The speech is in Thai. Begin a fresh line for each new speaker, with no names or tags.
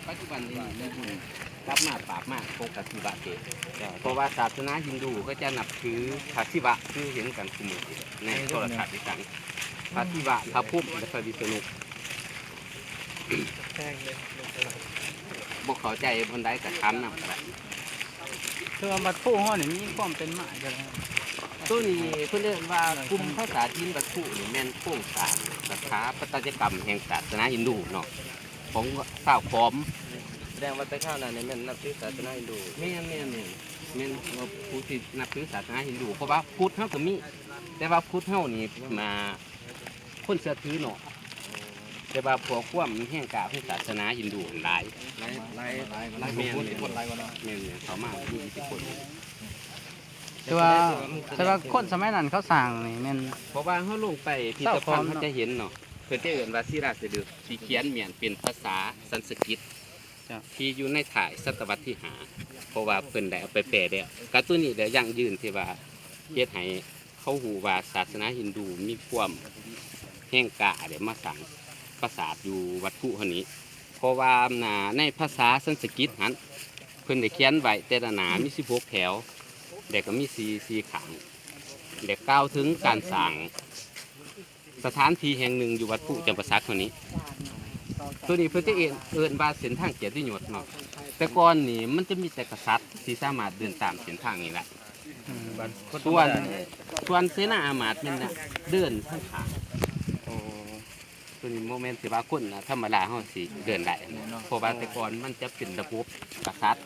ปัจจุบันนี้มีบุญรับมาปราบมากโฟกัสศิวะเกศเพราะว่าศาสนาฮินดูก็จะนับถือพระศิวะคือเห็นกันทุกมือในโทรทัศน์ด้วยกันพระศิวะพระพุทธและพระวิษณุบกเข้าใจบนใดกับคำนำไป
คือบัดผู้ห้อนี่มีความเป็นมาจัง
ตัวนี้เพื่อนเรียกว่ากลุ่มภาษาจีนวัตถุนี่แม่นโครงสร้างสถาปัตยกรรมแห่งศาสนาฮินดูเนาะของสาวขอม
แสดงว่าไปข้าวนั้นเนี่ยมันนับถือศาสนาฮินดู
แม่นว่าผู้ที่นับถือศาสนาฮินดูเพราะว่าพุทธเฮาก็มีแต่ว่าพุทธเฮานี่มาคนเชื่อถือเนาะแต่ว่าพวกความแห่งกาของศาสนาฮินดูหลาย
ไล่
แม่น
ของผู้ที่คนไล่กันเนาะ
แม่นเขามามีอิทธิพล
แต่ว่าคนสมัยนั้นเขาสร้างนี่แม่น
เพราะว่าเฮาลงไปพิพิธภัณฑ์เขาจะเห็นเนาะเพิ่นจะเอิ้นว่าศิลาสะดึกที่เขียนเหมือนเป็นภาษาสันสกฤตที่อยู่ในถ่ายศตวรรษที่5เพราะว่าเพิ่นได้เอาไปแปลแล้วการ์ตูนนี้ได้ยั่งยืนที่ว่าเฮ็ดให้เขาฮู้ว่าศาสนาฮินดูมีความแห่งกล้าได้มาสร้างปราสาทอยู่วัดพุเฮานี้เพราะว่าในภาษาสันสกฤตหันเพิ่นได้เขียนไว้แต่ละหน้ามี16แถวแต่ก็มี4ขางได้กล่าวถึงการสร้างสถานที่แห่งหนึ่งอยู่วัดพุจำปาสักเท่านี้ตัวนี้เพื่อจะเอิ้นว่าเส้นทางเกียรติยศเนาะแต่ก่อนนี่มันจะมีแต่กษัตริย์ที่สามารถเดินตามเส้นทางนี้แหละส่วนเสนาอามาตย์มันน่ะเดินข้างทางตัวนี้โมเมนต์ที่ว่าคนนะธรรมดาเขาสิเดินได้นะเพราะว่าแต่ก่อนมันจะเป็นระบบกษัตริย์